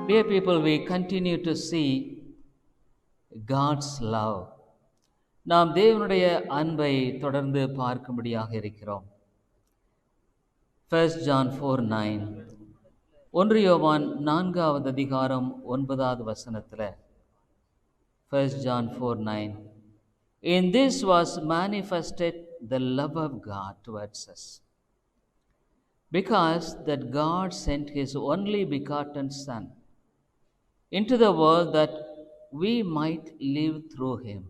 Dear people, we continue to see God's love. நாம் தேவனுடைய அன்பை தொடர்ந்து பார்க்கும்படியாக இருக்கிறோம். 1 John 4:9 1 யோவான் 4வது அதிகாரம் 9வது வசனத்தில் 1 John 4:9 In this was manifested the love of God towards us, because that God sent his only begotten Son into the world that we might live through him.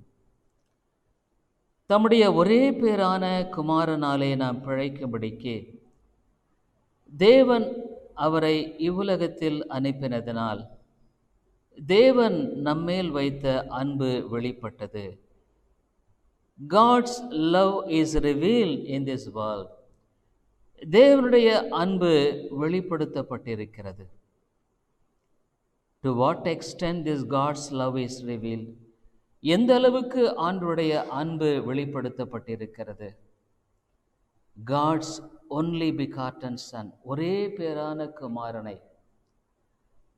தம்முடைய ஒரே பேரான குமாரனாலே நாம் பிழைக்கும்படிக்கு தேவன் அவரை இவ்வுலகத்தில் அனுப்பினதினால் தேவன் நம்மேல் வைத்த அன்பு வெளிப்பட்டது. God's love is revealed in this world. தேவனுடைய அன்பு வெளிப்படுத்தப்பட்டிருக்கிறது. To what extent this God's love is revealed? எந்த அளவுக்கு ஆண்டவருடைய அன்பு வெளிப்படுத்தப்பட்டிருக்கிறது? God's only begotten Son, ஒரே பேரான குமாரனை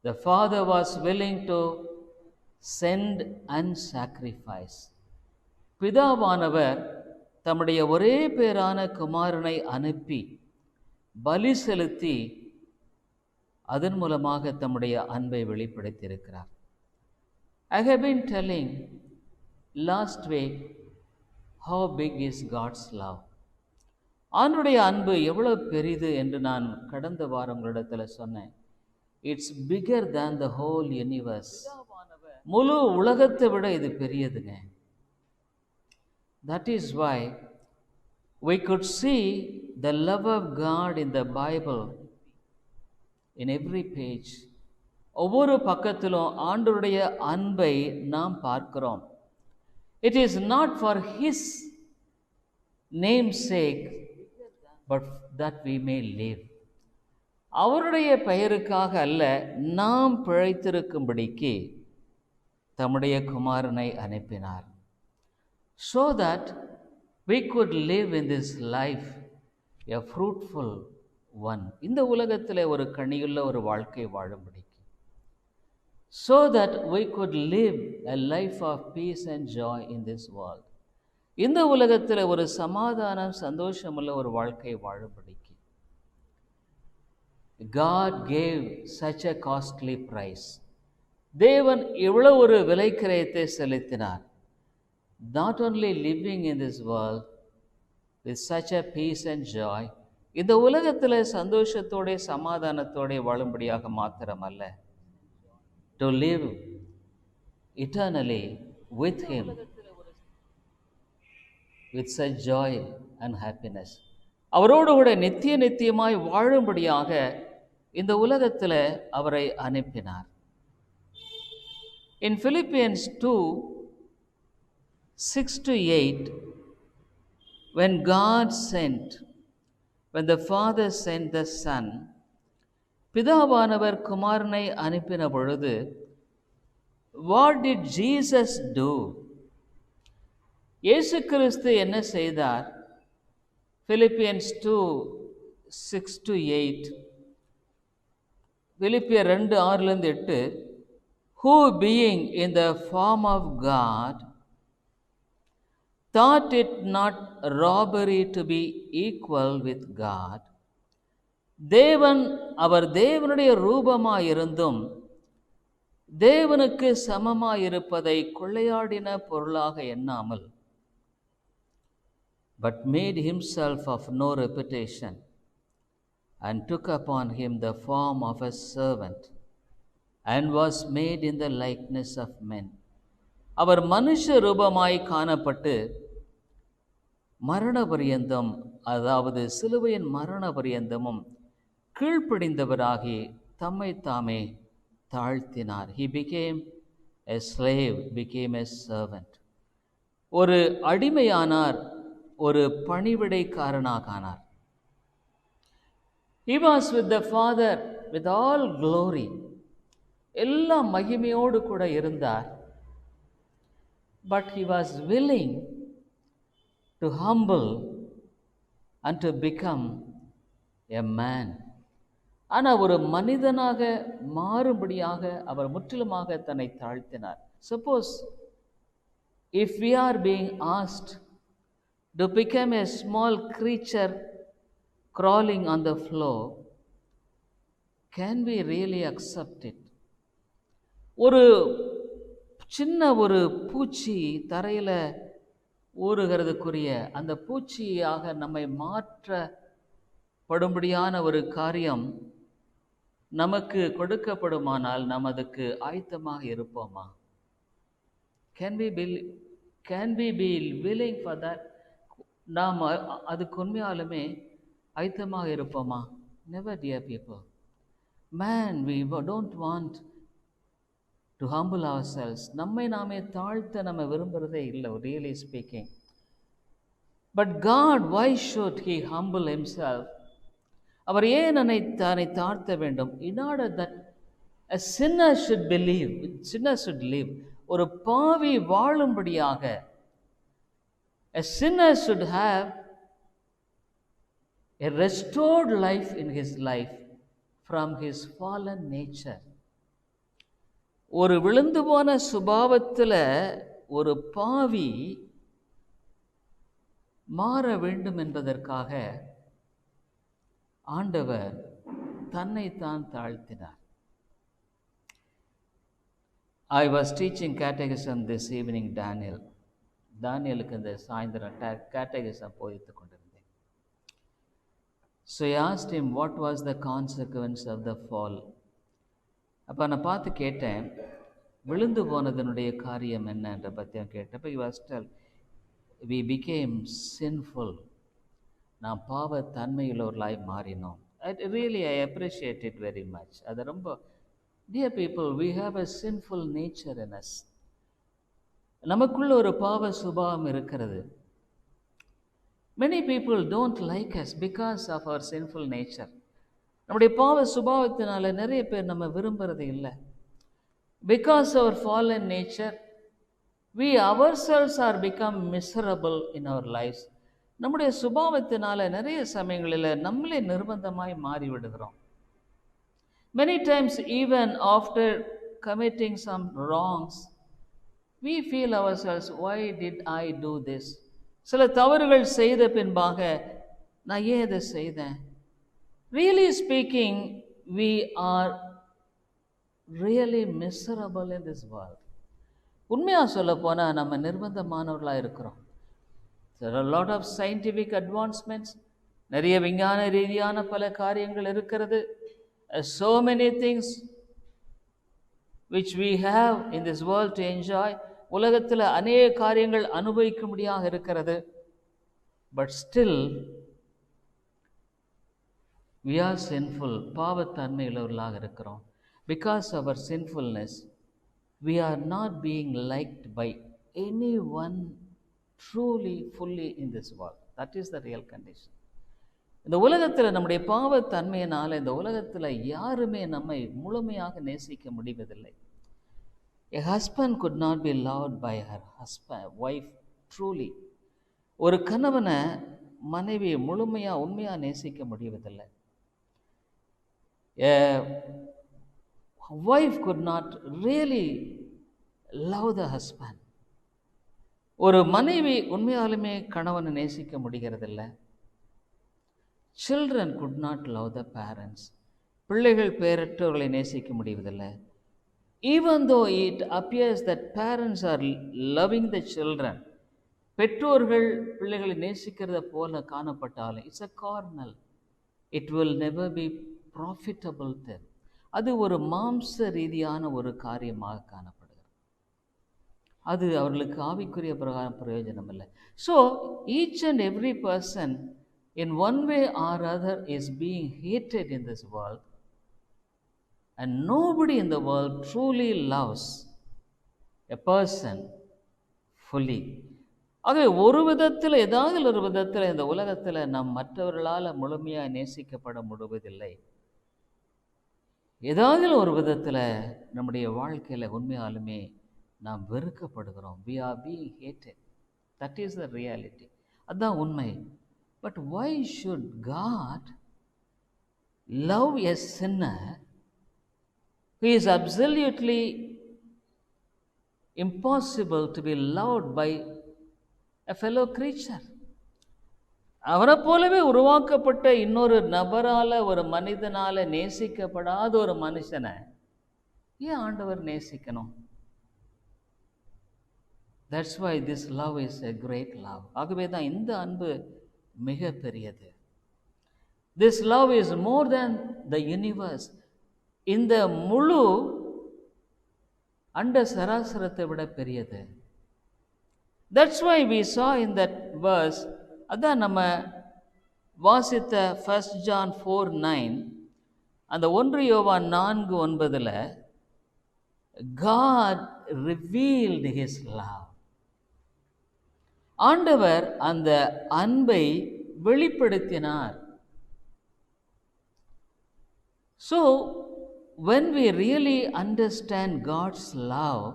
the Father was willing to send and sacrifice. பிதாவானவர் தம்முடைய ஒரே பேரான குமாரனை அனுப்பி பலி செலுத்தி அதன் மூலமாக தம்முடைய அன்பை வெளிப்படுத்தியிருக்கிறார். I have been telling last week how big is God's love. ஆண்டவருடைய அன்பு எவ்வளவு பெரிது என்று நான் கடந்த வாரம் உங்களிடத்தில் சொன்னேன். It's bigger than the whole universe. முழு உலகத்தை விட இது பெரியதுங்க. That is why we could see the love of God in the Bible in every page. ஒவ்வொரு பக்கத்திலும் ஆண்டவருடைய அன்பை நாம் பார்க்கிறோம். It is not for his name's sake, but that we may live. அவருடைய பெயருக்காக அல்ல, நாம் பிழைத்திருக்கும்படிக்கு தம்முடைய குமாரனை அனுப்பினார். So that we could live in this life a fruitful one. இந்த உலகத்தில் ஒரு கனியுள்ள ஒரு வாழ்க்கை வாழும்படிக்கு. So that we could live a life of peace and joy in this world. இந்த உலகத்தில் ஒரு சமாதானம் சந்தோஷமுள்ள ஒரு வாழ்க்கை வாழும்படிக்கு. God gave such a costly price. தேவன் இவ்வளவு ஒரு விலைக்கிரயத்தை செலுத்தினார். Not only living in this world with such a peace and joy, இந்த உலகத்தில் சந்தோஷத்தோட சமாதானத்தோட வாழும்படியாக மாத்திரமல்ல, to live eternally with him with such joy and happiness. அவரோடு கூட நித்தியமாய் வாழும்படியாக இந்த உலகத்தில் அவரை அனுப்பினார். In Philippians 2:6-8, when the Father sent the Son, பிதாவானவர் குமாரனை அனுப்பின பொழுது what did Jesus do? இயேசு கிறிஸ்து என்ன செய்தார்? Philippians 2:6-8, பிலிப்பியர் 2:6-8, who being in the form of God thought it not robbery to be equal with God. அவர் தேவனுடைய ரூபமாயிருந்தும் தேவனுக்கு சமமாயிருப்பதை கொள்ளையாடின பொருளாக எண்ணாமல், but made himself of no reputation and took upon him the form of a servant and was made in the likeness of men. அவர் மனுஷ ரூபமாய் காணப்பட்டு மரண பரியந்தம், அதாவது சிலுவையின் மரண பரியந்தமும் கீழ்ப்படிந்தவராகி தம்மை தாமே தாழ்த்தினார். He became a slave, became a servant. ஒரு அடிமையானார், ஒரு பணிவிடைக்காரனாகானார். He was with the Father with all glory. எல்லா மகிமையோடு கூட இருந்தார். But he was willing to humble and to become a man. ஆனால் ஒரு மனிதனாக மாறும்படியாக அவர் முற்றிலுமாக தன்னை தாழ்த்தினார். Suppose if we are being asked to become a small creature crawling on the floor, can we really accept it? ஒரு சின்ன ஒரு பூச்சி தரையில் ஊறுகிறதுக்குரிய அந்த பூச்சியாக நம்மை மாற்றப்படும்படியான ஒரு காரியம் நமக்கு கொடுக்கப்படுமானால் நாம் அதுக்கு ஆயத்தமாக இருப்போமா? Can we be willing for that? நாம் அதுக்கு உண்மையாலுமே ஆயத்தமாக இருப்போமா? Never, dear people. Man, we don't want to humble ourselves. நம்மை நாமே தாழ்த்த நம்ம விரும்புகிறதே இல்லை, really speaking. But God, why should he humble himself? அவர் ஏன் தன்னை தாழ்த்த வேண்டும்? In order that a sinner should live. ஒரு பாவி வாழும்படியாக, a sinner should have a restored life in his life from his fallen nature. ஒரு விழுந்து போன சுபாவத்தில் ஒரு பாவி மாற வேண்டும் என்பதற்காக ஆண்டவர் தன்னைத்தான் தாழ்த்தினார். I was teaching catechism this evening, தானியலுக்கு இந்த சாயந்தரம் catechism போதித்து கொண்டிருந்தேன். So I asked him what was the consequence of the fall. அப்போ நான் பார்த்து கேட்டேன், விழுந்து போனதனுடைய காரியம் என்னன்ற பற்றியும் கேட்டப்போ he was tell we became sinful. நாம் பாவ தன்மையுள்ளவர்களாய் மாறினோம். I appreciate it very much. அது ரொம்ப, dear people, we have a sinful nature in us. நமக்குள்ள ஒரு பாவ சுபாவம் இருக்கிறது. Many people don't like us because of our sinful nature. நம்முடைய பாவ சுபாவத்தினால நிறைய பேர் நம்ம விரும்புறது இல்லை. Because our fallen nature, we ourselves are become miserable in our lives. நம்முடைய சுபாவத்தினால நிறைய சமயங்களில் நம்மளே நிர்பந்தமாய் மாறிவிடுகிறோம். Many times, even after committing some wrongs, we feel ourselves, why did I do this? சில தவறுகள் செய்த பின்பாக நான் ஏன் இதை செய்தேன்? Really speaking, we are really miserable in this world. உண்மையாக சொல்ல போனால் நம்ம நிர்பந்தமானவர்களாக இருக்கிறோம். There are a lot of scientific advancements. நிறைய விஞ்ஞான ரீதியான பல காரியங்கள் இருக்கிறது. So many things which we have in this world to enjoy. உலகத்தில் அநேக காரியங்கள் அனுபவிக்கும்படியாக இருக்கிறது. But still we are sinful. பாவத்தன்மையுள்ளவர்களாக இருக்கிறோம். Because of our sinfulness, we are not being liked by anyone truly, fully in this world. That is the real condition. இந்த உலகத்தில் நம்முடைய பாவத்தன்மையினால் இந்த உலகத்தில் யாருமே நம்மை முழுமையாக நேசிக்க முடிவதில்லை. A husband could not be loved by her wife truly. ஒரு கணவனை மனைவி முழுமையாக உண்மையாக நேசிக்க முடிவதில்லை. A wife could not really love the husband. ஒரு மனைவி உண்மையாலுமே கணவனை நேசிக்க முடிகிறதில்லை. Children could not love the parents. பிள்ளைகள் பெற்றோர்களை நேசிக்க முடிவதில்லை. Even though it appears that parents are loving the children, பெற்றோர்கள் பிள்ளைகளை நேசிக்கிறத போல காணப்பட்டாலும் it's a carnal. It will never be profitable then. அது ஒரு மாம்ச ரீதியான ஒரு காரியமாக காணப்படுகிறது. அது அவர்களுக்கு ஆவிக்குரிய பிரயோஜனம் இல்லை. So each and every person in one way or other is being hated in this world, and nobody in the world truly loves a person fully. ஆகவே ஒரு விதத்தில் ஏதாவது ஒரு விதத்தில் இந்த உலகத்தில் நாம் மற்றவர்களால் முழுமையாக நேசிக்கப்பட முடிவதில்லை. ஏதாவது ஒரு விதத்தில் நம்முடைய வாழ்க்கையில் உண்மையாலுமே நாம் வெறுக்கப்படுகிறோம். We are being hated. That is the reality. அதுதான் உண்மை. But why should God love a sinner who is absolutely impossible to be loved by a fellow creature. அவரை போலவே உருவாக்கப்பட்ட இன்னொரு நபரால, ஒரு மனிதனால நேசிக்கப்படாத ஒரு மனுஷனை ஏன் ஆண்டவர் நேசிக்கணும்? That's why this love is a great love. ஆகவே தான் இந்த அன்பு மிக பெரியது. This love is more than the universe. இந்த முழு அண்ட சராசரத்தை விட பெரியது. That's why we saw in that verse, அதான் நம்ம வாசித்த 1 John 4:9, அந்த 1 யோவான் 4:9 God revealed his love. ஆண்டவர் அந்த அன்பை வெளிப்படுத்தினார். So when we really understand God's love,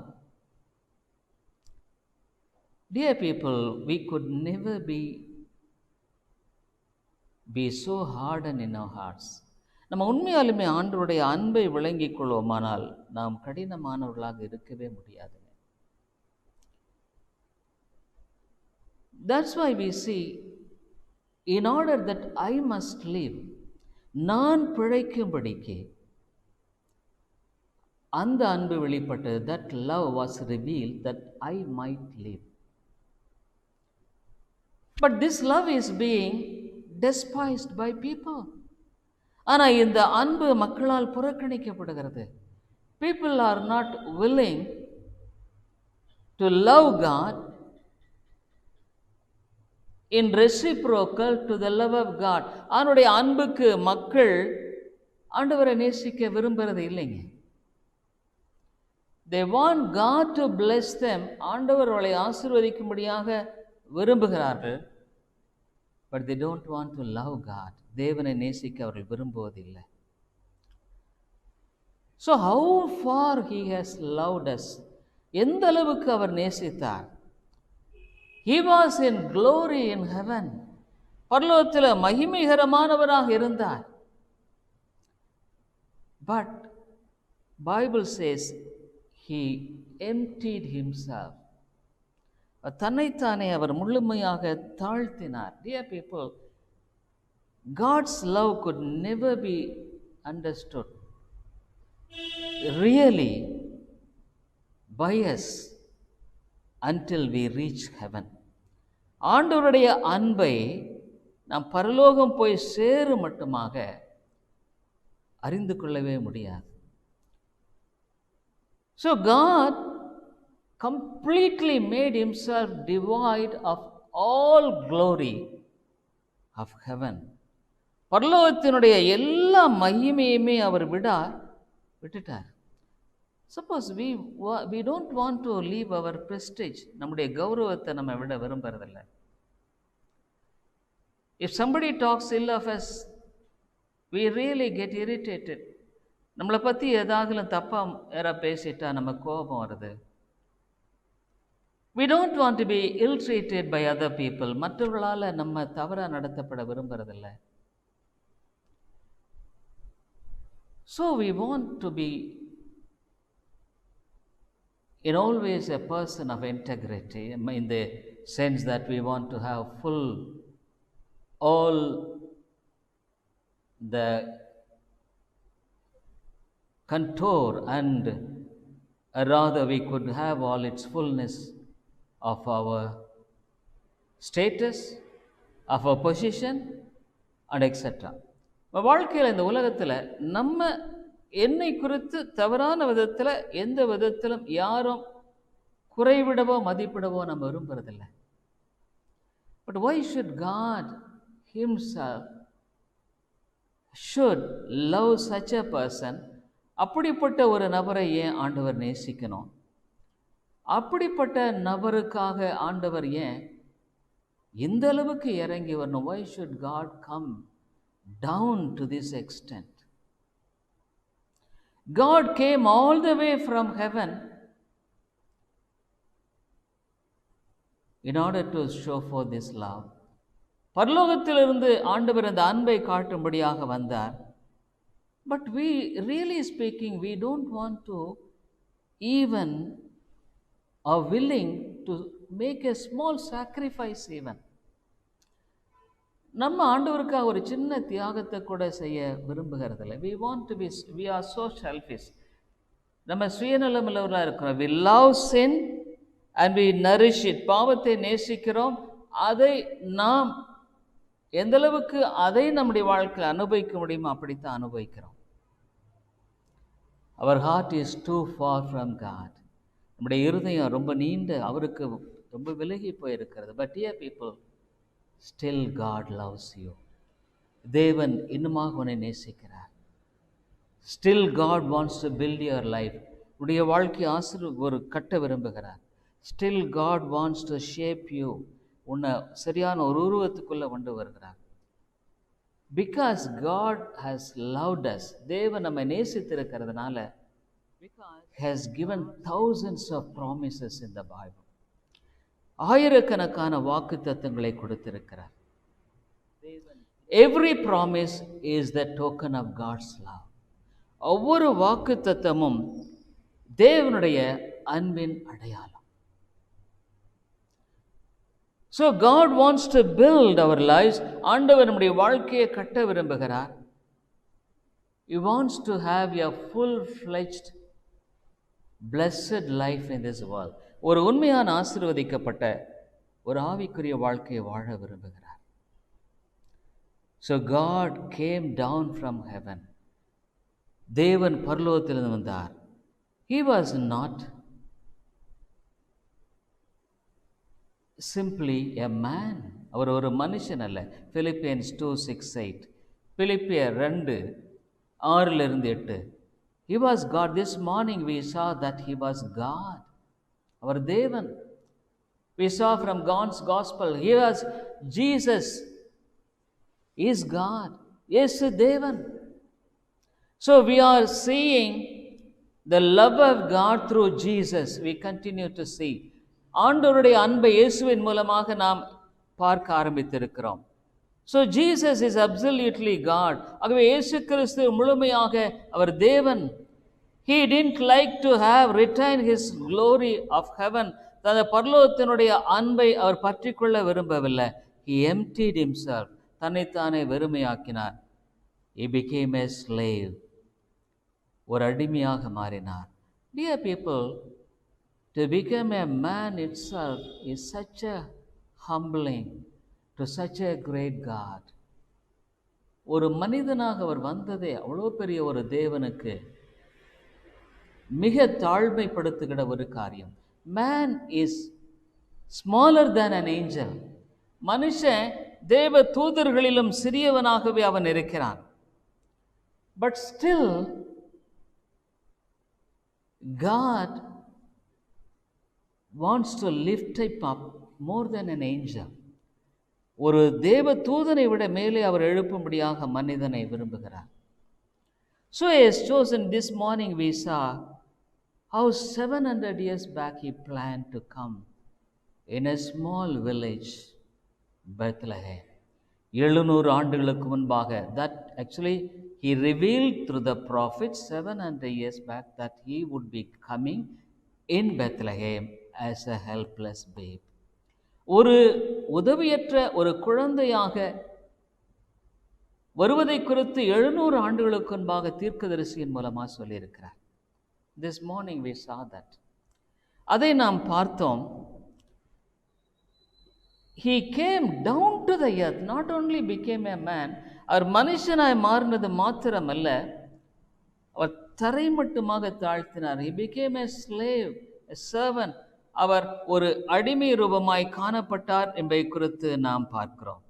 dear people, we could never be so hardened in our hearts. நம்ம உண்மையாலுமே ஆண்டவருடைய அன்பை விளங்கிக் கொள்வோமானால் நாம் கடினமானவர்களாக இருக்கவே முடியாது. That's why we see, in order that I must live, நான் பிழைக்கும்படிக்கு அந்த அன்பு வெளிப்பட்டது. That love was revealed that I might live. But this love is being despised by people. ஆனால் இந்த அன்பு மக்களால் புறக்கணிக்கப்படுகிறது. People are not willing to love God in reciprocal to the love of God. அவனுடைய அன்புக்கு மக்கள் ஆண்டவரை நேசிக்க விரும்புறது இல்லைங்க. They want God to bless them. ஆண்டவர் அவளை ஆசீர்வதிக்கும்படியாக விரும்புகிறார்கள். But they don't want to love God. தேவனை நேசிக்க அவர்கள் விரும்புவதில்லை. So how far he has loved us. எந்த அளவுக்கு அவர் நேசித்தார். He was in glory in heaven. பரலோகத்தில் மகிமைகரமானவராக இருந்தார். But Bible says he emptied himself. தன்னைத்தானே அவர் முழுமையாக தாழ்த்தினார். Dear people, God's love could never be understood really by us until we reach heaven. ஆண்டவருடைய அன்பை நாம் பரலோகம் போய் சேரும் மட்டுமாக அறிந்து கொள்ளவே முடியாது. So God completely made himself devoid of all glory of heaven. பரலோகத்தினுடைய எல்லா மகிமையுமே அவர் விட்டுட்டார். Suppose we don't want to leave our prestige. நம்முடைய கௌரவத்தை நம்ம விட விரும்புறதில்லை. If somebody talks ill of us, we really get irritated. நம்மளை பற்றி ஏதாவது தப்பா யாராவது பேசிட்டா நம்ம கோபம் வருது. We don't want to be ill-treated by other people. மற்றவர்களால் நம்ம தவறாக நடத்தப்பட விரும்புறதில்லை. So we want to be in always a person of integrity, in the sense that we want to have all the contour, and rather we could have all its fullness of our status, of our position, and etc. வாழ்க்கையில் இந்த உலகத்தில் நம்ம என்னை குறித்து தவறான விதத்தில் எந்த விதத்திலும் யாரும் குறைவிடவோ மதிப்பிடவோ நம்ம விரும்புறதில்லை. But why should God himself should love such a person? அப்படிப்பட்ட ஒரு நபரை ஏன் ஆண்டவர் நேசிக்கணும்? அப்படிப்பட்ட நபருக்காக ஆண்டவர் ஏன் இந்த அளவுக்கு இறங்கி வரணும்? Why should God come down to this extent? God came all the way from heaven in order to show forth this love. பரலோகத்திலிருந்து ஆண்டவர் அந்த அன்பை காட்டும்படியாக வந்தார். But we, really speaking, we don't want to even are willing to make a small sacrifice even. நம்ம ஆண்டவருக்காக ஒரு சின்ன தியாகத்தை கூட செய்ய விரும்புகிறதில்ல. we are so selfish. நம்ம சுயநலம் உள்ளவர்களாக இருக்கிறோம். we love sin and we nourish it. பாவத்தை நேசிக்கிறோம். அதை நாம் எந்த அளவுக்கு அதை நம்முடைய வாழ்க்கையில் அனுபவிக்க முடியுமோ அப்படித்தான் அனுபவிக்கிறோம். our heart is too far from God. நம்முடைய இருதயம் ரொம்ப நீண்ட அவருக்கு ரொம்ப விலகி போயிருக்கிறது. But dear people, still God loves you. தேவன் இன்னுமாக உன்னை நேசிக்கிறார். Still God wants to build your life. உடைய வாழ்க்கை ஒரு கட்ட விரும்புகிறார். Still God wants to shape you. உன்னை சரியான ஒரு உருவத்துக்குள்ள கொண்டு வருகிறார். Because God has loved us. தேவன் நம்மை நேசித்திருக்கிறதுனால has given thousands of promises in the Bible. ஆயிரக்கணக்கான வாக்குத்தத்தங்களை கொடுத்திருக்கிறார். Every promise is the token of God's love. ஒவ்வொரு வாக்குத்தத்தமும் தேவனுடைய அன்பின் அடையாளம். So God wants to build our lives. ஆண்டவர் நம்முடைய வாழ்க்கையை கட்ட விரும்புகிறார். He wants to have a full-fledged blessed life in this world. ஒரு உண்மையான ஆசீர்வதிக்கப்பட்ட ஒரு ஆவிக்குரிய வாழ்க்கையை வாழ விரும்புகிறார். So God came down from heaven. தேவன் பரலோகத்திலிருந்து வந்தார். He was not simply a man. அவர் ஒரு மனுஷன் அல்ல. Philippians 2:6-8. பிலிப்பியர் 2:6-8. He was God. This morning we saw that he was God. அவர் தேவன். We saw from God's gospel, he was Jesus is God. இயேசு தேவன். So we are seeing the love of God through Jesus. We continue to see. ஆண்டவருடைய அன்பை இயேசுவின் மூலமாக நாம் பார்க்க ஆரம்பித்திருக்கிறோம். So Jesus is absolutely God. ஆகவே இயேசு கிறிஸ்து முழுமையாக அவர் தேவன். He didn't like to have retained his glory of heaven. தனது பரலோகத்தினுடைய அன்பை அவர் பற்றிக்கொள்ள விரும்பவில்லை. He emptied himself. தன்னைத்தானே வெறுமையாக்கினார். He became a slave. ஒரு அடிமையாக மாறினார். Dear people, to become a man itself is such a humbling to such a great God. ஒரு மனிதனாக அவர் வந்ததே அவ்வளோ பெரிய ஒரு தேவனுக்கு மிக தாழ்மைப்படுத்துகிற ஒரு காரியம். Man is smaller than an angel. மனுஷன் தேவ தூதர்களிலும் சிறியவனாகவே அவன் இருக்கிறான். But still God wants to lift him up more than an angel. ஒரு தேவ தூதனை விட மேலே அவர் எழுப்பும்படியாக மனிதனை விரும்புகிறார். So he has chosen. This morning we saw how 700 years back he planned to come in a small village, Bethlehem. 700 ஆண்டுகளுக்கு முன்பாக, that actually he revealed through the prophets 700 years back that he would be coming in Bethlehem as a helpless babe. ஒரு உதவியற்ற ஒரு குழந்தையாக வருவதை குறித்து 700 ஆண்டுகளுக்கு முன்பாக தீர்க்கதரிசியின் மூலமாக சொல்லியிருக்கிறார். This morning we saw that. அதை நாம் பார்த்தோம். He came down to the earth, not only became a man. அவர் மனுஷனாய் மாறினது மாத்திரமல்ல, அவர் தரை மட்டுமாக தாழ்த்தினார். He became a slave, a servant. அவர் ஒரு அடிமை ரூபமாய் காணப்பட்டார் என்பதை குறித்து நாம் பார்க்கிறோம்.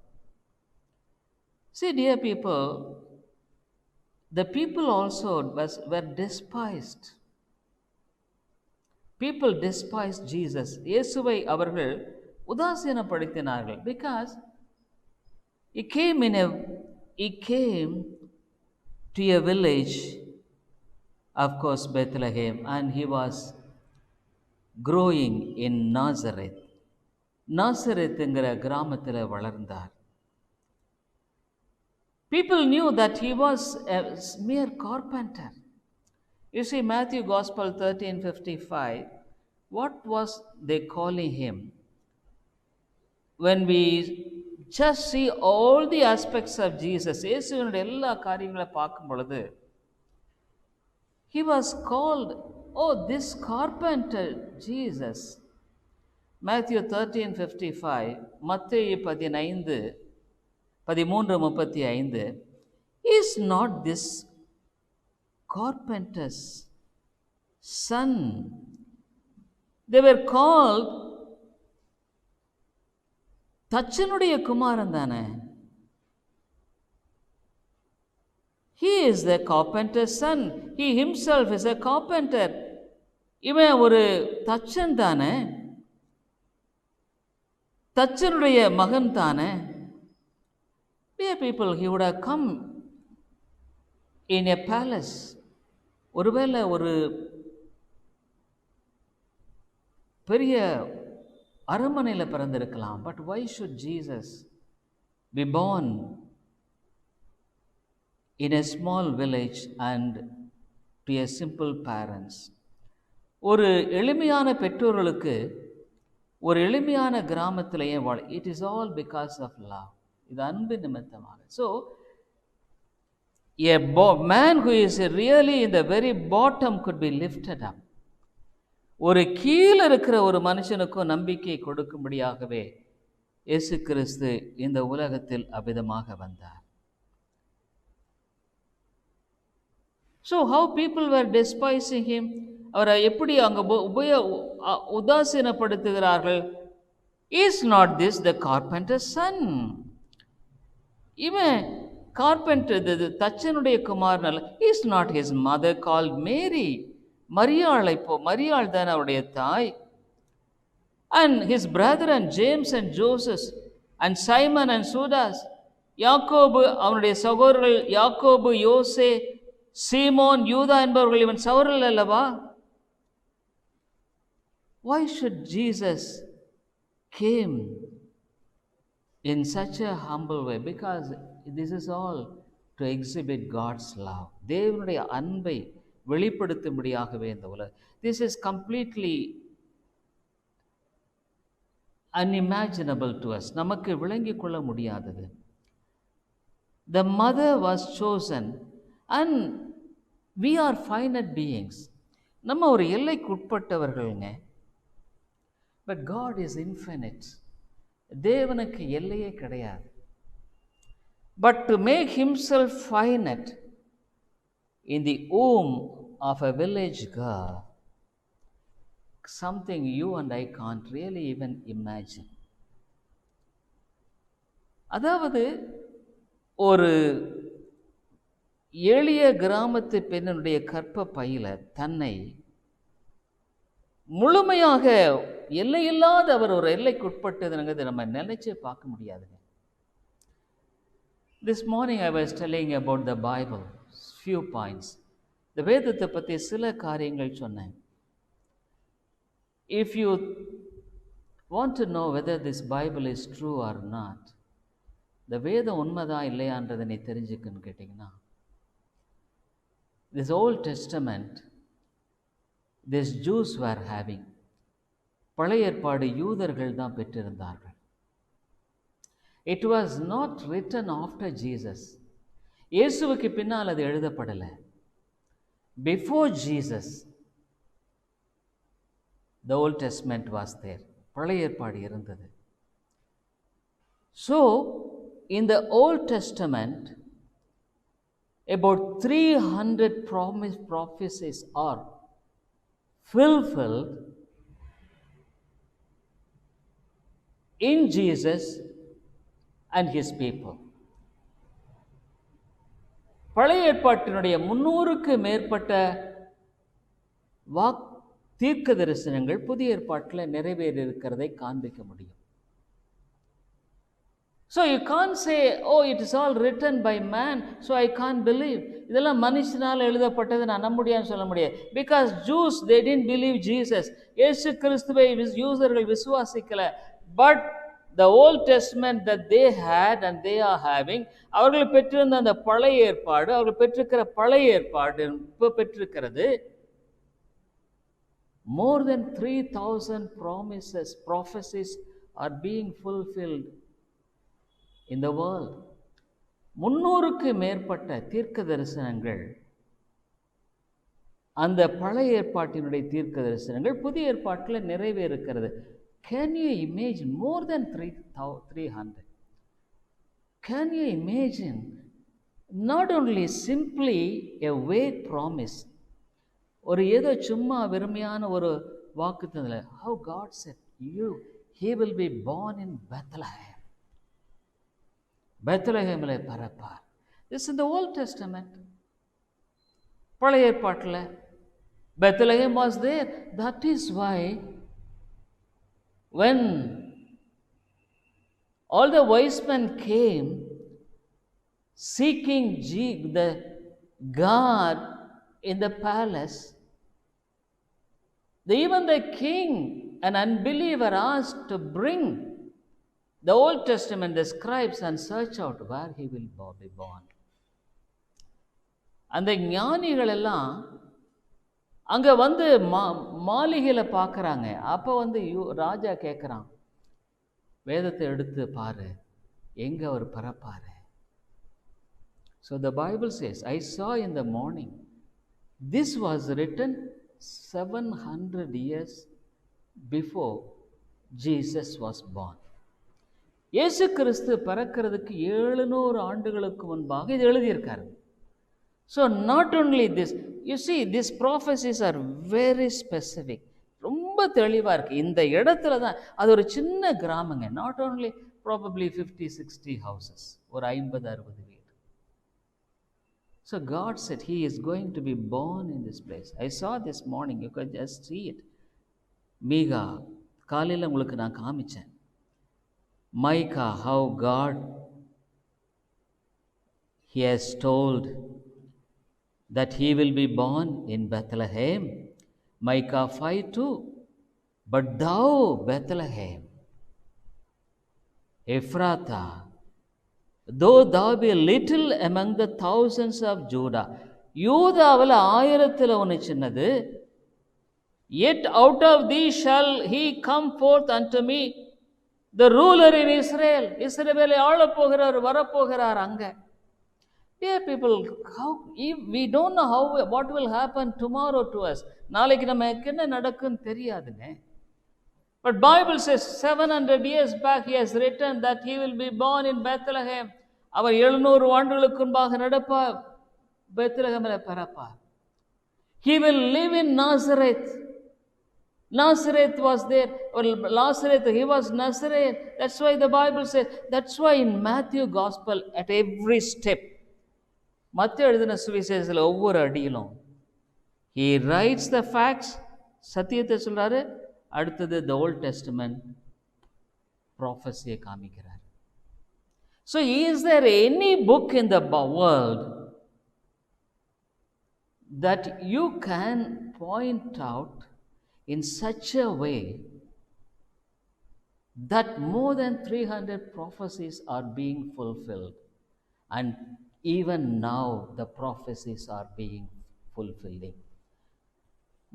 See, dear people, the people also were despised. People despised Jesus. இயேசுவை அவர்கள் உதாசீனப்படுத்தினார்கள். Because he came to a village, of course Bethlehem, and he was growing in Nazareth. Nazareth என்கிற கிராமத்தில் வளர்ந்தார். People knew that he was a mere carpenter. You see, Matthew Gospel 13:55, what was they calling him? When we just see all the aspects of Jesus, இயேசுவினுடைய எல்லா காரியங்களை பார்க்கும் பொழுது, he was called, oh, this carpenter Jesus. Matthew 13:55, மத்தேயு 13:35, is not this carpenter's son? They were called, தச்சனுடைய குமாரன் தானே. He is the carpenter's son. He himself is a carpenter. இவன் ஒரு தச்சன் தானே, தச்சனுடைய மகன் தானே. Dear people, he would have come in a palace. ஒருவேளை ஒரு பெரிய அரண்மனையில் பிறந்திருக்கலாம். But why should Jesus be born in a small village and to a simple parents? ஒரு எளிமையான பெற்றோர்களுக்கு ஒரு எளிமையான கிராமத்திலேயே it is all because of love. இது அன்பு நிமித்தமாக. So a man who is really in the very bottom could be lifted up. ஒரு கீழே இருக்கிற ஒரு மனுஷனுக்கும் நம்பிக்கை கொடுக்கும்படியாகவே இயேசு கிறிஸ்து இந்த உலகத்தில் அவ்விதமாக வந்தார். So how people were despising him, அவரை எப்படி அங்கே உதாசீனப்படுத்துகிறார்கள். Is not this the carpenter's son? இவன் கார்பெண்டர், தச்சனுடைய குமாரன். Is not his mother called Mary? மரியாள் தான் அவருடைய தாய். And his brethren James and Joseph and Simon and Judas, யாக்கோபு அவனுடைய சகோதரர்கள் யாக்கோபு, யோசே, சீமோன், யூதா என்பவர்கள் இவன் சகோதரர்கள் அல்லவா? Why should Jesus came in such a humble way? Because this is all to exhibit God's love. தேவனுடைய அன்பை வெளிப்படுத்தும்படியாகவே இந்த உலகம். This is completely unimaginable to us. நமக்கு விளங்கிக் கொள்ள முடியாதது. The mother was chosen and we are finite beings. நம்ம ஒரு எல்லைக்கு உட்பட்டவர்கள்ங்க. But God is infinite. தேவனுக்கு எல்லையே கிடையாது. But to make himself finite in the womb of a village girl, something you and I can't really even imagine. அதாவது ஒரு எளிய கிராமத்து பெண்ணுடைய கற்ப பையில தன்னை முழுமையாக எல்லையில்லாத அவர் ஒரு எல்லைக்குட்பட்டதுங்கிறது நம்ம நினைச்சே பார்க்க முடியாதுங்க. This morning I was telling about the Bible, few points. இந்த வேதத்தை பற்றி சில காரியங்கள் சொன்னேன். If you want to know whether this Bible is true or not, இந்த வேதம் உண்மைதான் இல்லையான்றதை நீ தெரிஞ்சுக்கன்னு கேட்டிங்கன்னா, this Old Testament, this Jews were having, பழைய ஏற்பாடு யூதர்கள் தான் பெற்றிருந்தார்கள். It was not written after Jesus. இயேசுவுக்கு பின்னால் அது எழுதப்படலை. Before Jesus, the Old Testament was there. பழைய ஏற்பாடு இருந்தது. So, in the Old Testament, about 300 prophecies are fulfilled in Jesus and his people. பழைய ஏற்பாட்டினுடைய 300க்கு மேற்பட்ட தீர்க்க தரிசனங்கள் புதிய ஏற்பாட்டில் நிறைவேறி இருக்கிறதை காண்பிக்க முடியும். So you can't say, oh, it is all written by man, so I can't believe. இதெல்லாம் மனுஷனால் எழுதப்பட்டது நான் நம்ப முடியாதுன்னு சொல்ல முடியாது. Because Jews, they didn't believe Jesus. இயேசு கிறிஸ்துவை யூதர்கள் விசுவாசிக்கல. But the Old Testament that they had and they are having, அவர்கள் பெற்றிருந்த அந்த பழைய ஏற்பாடு, அவர்கள் பெற்றிருக்கிற பழைய ஏற்பாடு இப்போ பெற்றிருக்கிறது, more than 3,000 prophecies are being fulfilled in the world. 300க்கு மேற்பட்ட தீர்க்க தரிசனங்கள், அந்த பழைய ஏற்பாட்டினுடைய தீர்க்க தரிசனங்கள் புதிய ஏற்பாட்டில் நிறைவேறுகிறது. Can you imagine? More than 300. Can you imagine? Not only simply a vague promise, ஒரு ஏதோ சும்மா வெறுமையான ஒரு வாக்குத்தத்தம். How God said, he will be born in Bethlehem. பெத்லஹேமிலே பிறப்பார். This in the Old Testament. பழைய ஏற்பாட்டில் Bethlehem was there. That is why when all the wise men came seeking the God in the palace, even the king, an unbeliever, asked to bring the Old Testament, the scribes, and search out where he will be born. அந்த ஞானிகள் எல்லாம் அங்க வந்து மாளிகையில் பார்க்குறாங்க. அப்போ வந்து ராஜா கேட்குறான், வேதத்தை எடுத்து பாரு, எங்க அவர் பிறப்பாரு. So the Bible says, I saw in the morning. This was written 700 years before Jesus was born. இயேசு கிறிஸ்து பிறக்கிறதுக்கு 700 ஆண்டுகளுக்கு முன்பாக இது எழுதியிருக்காரு. So not only this, you see, these prophecies are very specific. ரொம்ப தெளிவாக இருக்குது. இந்த இடத்துல தான், அது ஒரு சின்ன கிராமங்க. Not only probably 50-60 houses, ஒரு 50-60 வீடு. So God said he is going to be born in this place. I saw this morning, you can just see it. மீகா காலையில் உங்களுக்கு நான் காமிச்சேன். Micah, how God, he has told that he will be born in Bethlehem. Micah 5:2. But thou, Bethlehem, Ephrathah, though thou be little among the thousands of Judah, யூதாவில் 1000 ஒன்று சின்னது, yet out of thee shall he come forth unto me, the ruler in Israel. இஸ்ரவேலை ஆளப் போகிறார், வரப்போகிறார். அங்க dear people, we don't know what will happen tomorrow to us. நாளைக்கு நமக்கு என்ன நடக்குன்னு தெரியாதுங்க. But Bible says 700 years back he has written that he will be born in Bethlehem. அவர் 700 ஆண்டுகளுக்கு முன்பாக நடப்பார், பெத்லகேமில் பிறப்பார். He will live in Nazareth. Nazareth was there, or Nazareth, he was Nazareth. That's why the Bible says, that's why in Matthew Gospel, at every step, மத்திய எழுதின சுவிசேஷத்தில் ஒவ்வொரு அடியிலும் he writes the facts, சத்தியத்தை சொல்றாரு, அடுத்தது the Old Testament prophecy காமிக்கிறார். So is there any book in the world that you can point out in such a way that more than 300 prophecies are being fulfilled, and even now the prophecies are being fulfilling?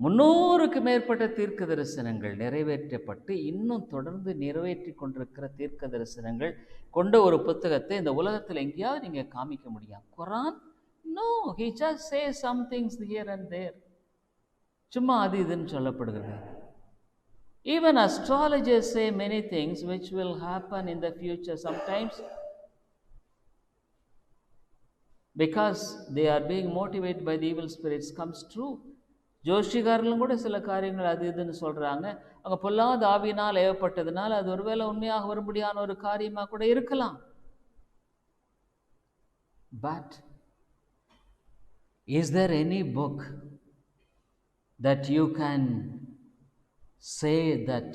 300க்கு மேற்பட்ட தீர்க்க தரிசனங்கள் நிறைவேற்றப்பட்டு இன்னும் தொடர்ந்து நிறைவேற்றி கொண்டிருக்கிற தீர்க்க தரிசனங்கள் கொண்ட ஒரு புத்தகத்தை இந்த உலகத்தில் எங்கேயாவது நீங்கள் காமிக்க முடியும்? குரான்? No, he just says some things here and there. சும்மா அது இதுன்னு சொல்லப்படுகிறது. Even astrologers say many things which will happen in the future sometimes, because they are being motivated by the evil spirits, comes true. ஜோஷிகாரர்களும் கூட சில காரியங்கள் அது இதுன்னு சொல்கிறாங்க. அவங்க பொல்லாத ஆவியினால் ஏவப்பட்டதுனால அது ஒருவேளை உண்மையாக வரும்படியான ஒரு காரியமாக கூட இருக்கலாம். But is there any book that you can say that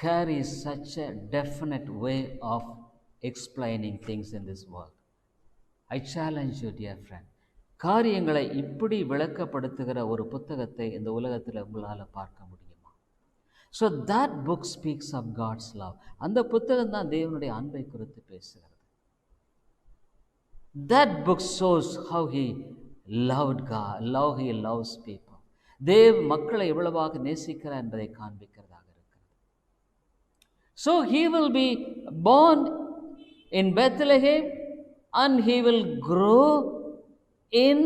carries such a definite way of explaining things in this world? I challenge you, dear friend. காரியங்களை இப்படி விளக்கப்படுத்துகிற ஒரு புத்தகத்தை இந்த உலகத்தில் உங்களால் பார்க்க முடியுமா? So that book speaks of God's love. அந்த புத்தகம் தான் தேவனுடைய அன்பை குறித்து பேசுகிறது. That book shows how he loved God, how he loves people. Dev மக்களை எவ்வளவாக நேசிக்கிறார் என்பதை காண்பிக்கிறதாக இருக்கிறது. So he will be born in Bethlehem and he will grow in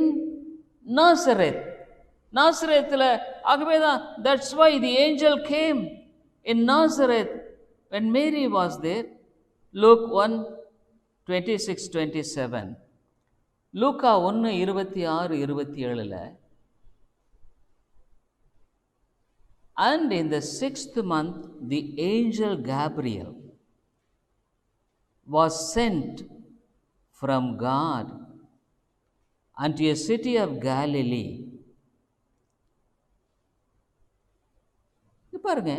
Nazareth. நாசரேத்தில் ஆகவே தான், that's why the angel came in Nazareth when Mary was there. Luke 1:26-27. Luca 1:26-27. And in the 6th month the angel Gabriel was sent from God unto a city of Galilee. பாருங்க,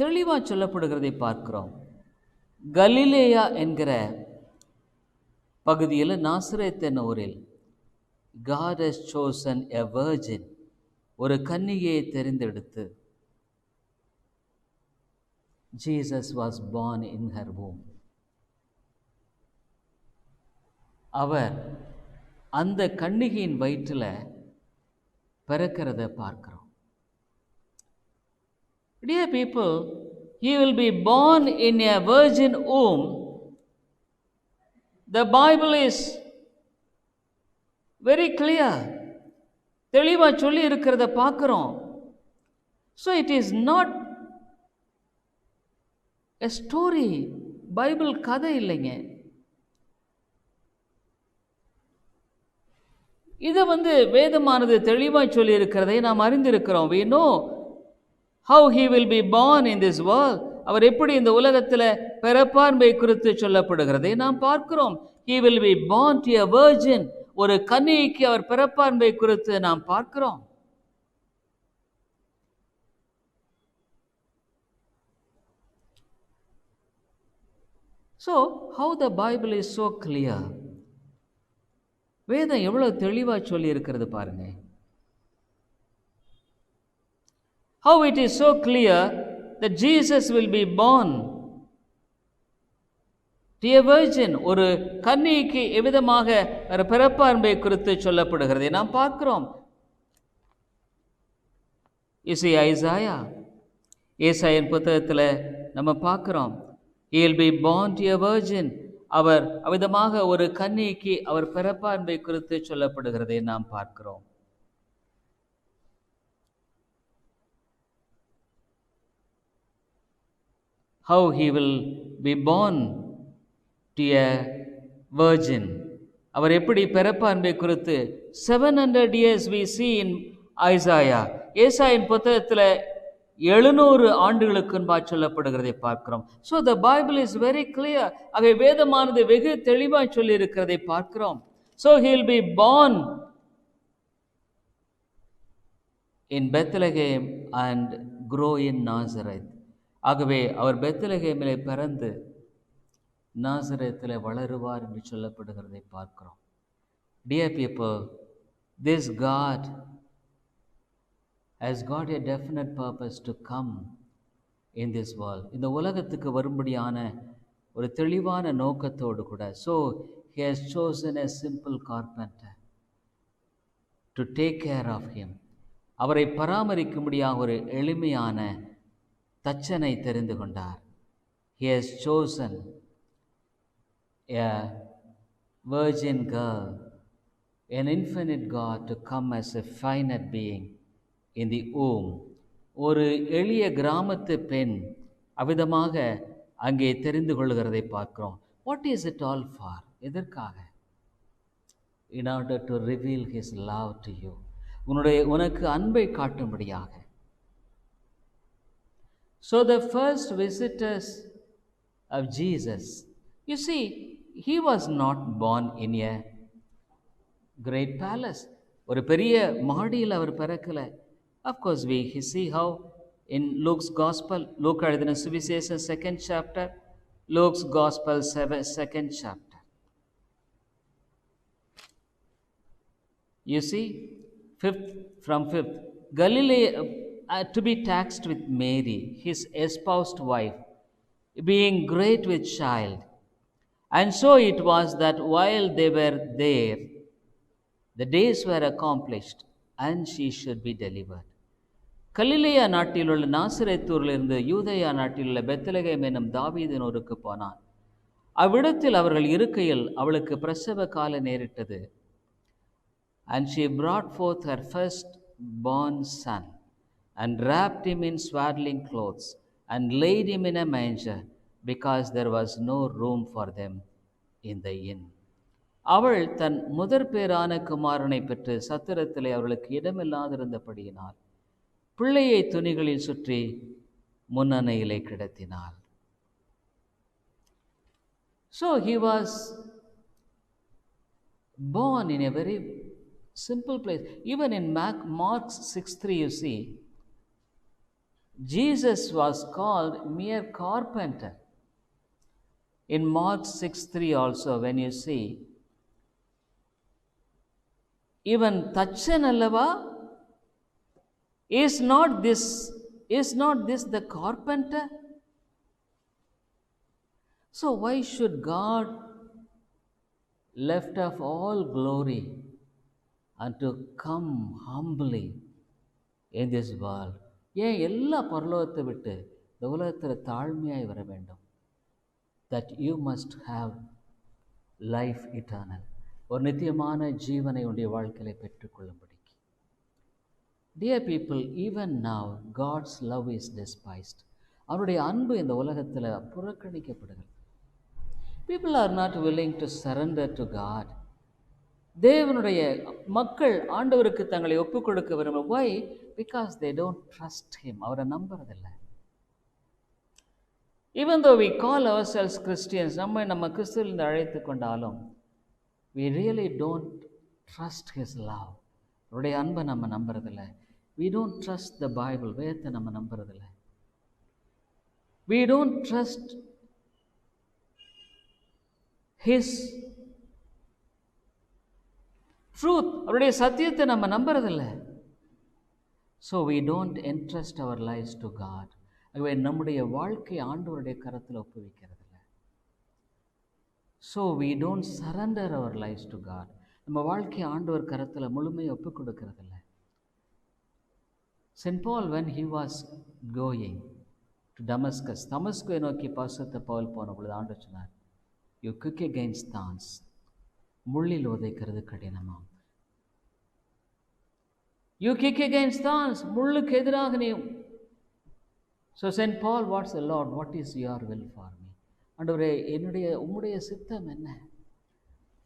தெளிவாக சொல்லப்படுகிறதை பார்க்கிறோம். கலிலேயா என்கிற பகுதியில், நாசரேத் என்ற ஊரில், God has chosen a virgin, ஒரு கன்னிகையை தெரிந்தெடுத்து, Jesus was born in her womb. அவர் அந்த கன்னிகையின் வயிற்றில் பிறக்கிறத பார்க்கிறோம். Dear people, he will be born in a virgin womb. The Bible is very clear. தெளிவா சொல்லி இருக்கிறத பார்க்கிறோம். So it is not a story. Bible கதை இல்லைங்க. இதை வேதமானது தெளிவாய் சொல்லி இருக்கிறதை நாம் அறிந்திருக்கிறோம். We know how he will be born in this world. அவர் எப்படி இந்த உலகத்தில் பிறப்பார் என்பதை குறித்து சொல்லப்படுகிறதை நாம் பார்க்கிறோம். He will be born to a virgin, ஒரு கன்னிகைக்கு அவர் பிறப்பார் என்பதை குறித்து நாம் பார்க்கிறோம். So how the Bible is so clear. வேதம் எவ்வளவு தெளிவாக சொல்லி இருக்கிறது பாருங்க. How it is so clear that Jesus will be born to a virgin, ஒரு கன்னிகைக்கு எவ்விதமாக பிறப்பார் என்பதை குறித்து சொல்லப்படுகிறதை நாம் பார்க்கிறோம். ஏசாயின் புத்தகத்தில் நம்ம பார்க்கிறோம். He will be born to a virgin. அவர் அவ்விதமாக ஒரு கன்னிகைக்கு அவர் பிறப்பார் என்பதை குறித்து சொல்லப்படுகிறதை நாம் பார்க்கிறோம். How he will be born to a virgin. அவர் எப்படி பிறப்பார் என்பதை குறித்து 700 years we see in Isaiah. ஏசாயின் புத்தகத்தில் 700 ஆண்டுகளுக்கு முன்பாக சொல்லப்படுகிறதை பார்க்கிறோம். So the Bible is very clear. ஆகவே வேதமானது வெகு தெளிவாய் சொல்லி இருக்கிறதை பார்க்கிறோம். So he will be born in Bethlehem and grow in Nazareth. ஆகவே அவர் பெத்லகேமிலே பிறந்து நாசரேத்தில் வளருவார் என்று சொல்லப்படுகிறதை பார்க்கிறோம். Dear people, this God has got a definite purpose to come in this world. இந்த உலகத்துக்கு வரும்படியான ஒரு தெளிவான நோக்கத்தோடு கூட. So he has chosen a simple carpenter to take care of him. அவரை பராமரிக்கும்படியாக ஒரு எளிமையான தச்சனை தெரிந்து கொண்டார். He has chosen a virgin girl, an infinite God, to come as a finite being in the womb. ஒரு எளிய கிராமத்து பெண் அவ்விதமாக அங்கே தெரிந்து கொள்கிறதை பார்க்கிறோம். What is it all for? எதற்காக? In order to reveal his love to you. உனக்கு அன்பை காட்டும்படியாக. So the first visitors of Jesus, you see, he was not born in a great palace. ஒரு பெரிய மாடியில் அவர் பிறக்கல. Of course we see how in Luke's gospel, Luke எழுதின சுவிசேஷம் 2nd chapter, Luke's gospel 2nd chapter. You see, 5th, Galilee, to be taxed with Mary, his espoused wife, being great with child. And so it was that while they were there, the days were accomplished, and she should be delivered. கலிலேயா நாட்டிலுள்ள நாசரேத்தூரிலிருந்து யூதேயா நாட்டிலுள்ள Bethlehem என்னும் தாவீதின் ஊருக்கு போனான். அவ்விடத்தில் அவர்கள் இருக்கையில் அவளுக்கு பிரசவ காலம் நேரிட்டது. And she brought forth her firstborn son, and wrapped him in swaddling clothes, and laid him in a manger, because there was no room for them in the inn. அவள் தன் முதற் பேரான குமாரனை பெற்று சத்திரத்திலே அவர்களுக்கு இடமில்லாதிருந்தபடியினால் பிள்ளையை துணிகளில் சுற்றி முன்னணையிலே கிடத்தினாள். So he was born in a very simple place. Even in Mark 6:3, you see, Jesus was called mere carpenter. In Mark 6:3 also, when you see, even Tachan allava, is not this the carpenter? So why should God left of all glory and to come humbly in this world? ஏன் எல்லா பரலோகத்தை விட்டு இந்த உலகத்தில் தாழ்மையாய் வர வேண்டும்? That you must have life eternal. ஒரு நித்தியமான ஜீவனை உடைய வாழ்க்கையில பெற்றுக்கொள்ளும்படிக்கு. Dear people, even now God's love is despised. அவருடைய அன்பு இந்த உலகத்தில் புறக்கணிக்கப்படுகிறது. People are not willing to surrender to God. தேவனுடைய மக்கள் ஆண்டவருக்கு தங்களை ஒப்புக் கொடுக்க விரும்ப. Why? Because they don't trust him. அவரை நம்புறதில்லை. Even though we call ourselves Christians, நம்ம கிறிஸ்துவிலிருந்து அழைத்து கொண்டாலும், we really don't trust his love. அவருடைய அன்பை நம்ம நம்புறதில்லை. We don't trust the Bible. வேதத்தை நம்ம நம்புறதில்லை. We don't trust his truth. அவருடைய சத்தியத்தை நம்ம நம்புறதில்லை. So we don't entrust our lives to God. ஆகவே நம்முடைய வாழ்க்கை ஆண்டவருடைய கரத்தில் ஒப்புவிக்கிறதில்லை. So we don't surrender our lives to God. நம்ம வாழ்க்கை ஆண்டவர் கரத்தில் முழுமையை ஒப்புக் கொடுக்கிறதில்லை. St. Paul, when he was going to Damascus, தமஸ்குவை நோக்கி பரிசுத்த பவுல் போன பொழுது ஆண்டவர் சொன்னார், you kick against thorns. முள்ளில் உதைக்கிறது கடினமாம். You kick against thorns. முள்ளுக்கு எதிராக நீ. So St. Paul, what's the Lord? What is your will for me? ஆண்டவரே, உம்முடைய சித்தம் என்ன?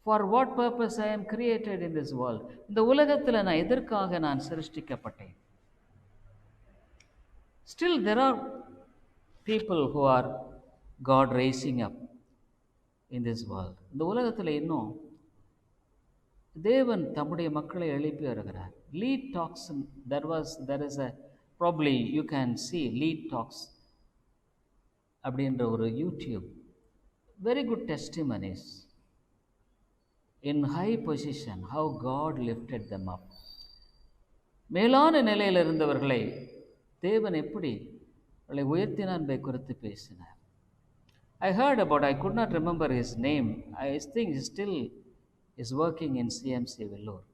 For what purpose I am created in this world? இந்த உலகத்தில் நான் எதற்காக நான் சிருஷ்டிக்கப்பட்டேன்? Still there are people who are God raising up in this world. இந்த உலகத்தில் இன்னும் தேவன் தம்முடைய மக்களை எழுப்பி வருகிறார். Lead Talks, there is a, probably you can see Lead Talks அப்படின்ற ஒரு YouTube, very good testimonies in high position, how God lifted them up. மேலான நிலையில் இருந்தவர்களை தேவன் எப்படி அவளை உயர்த்தினார் என்பதை குறித்து பேசினார். I heard about, I could not remember his name. I think he still is working in CMC Vellore.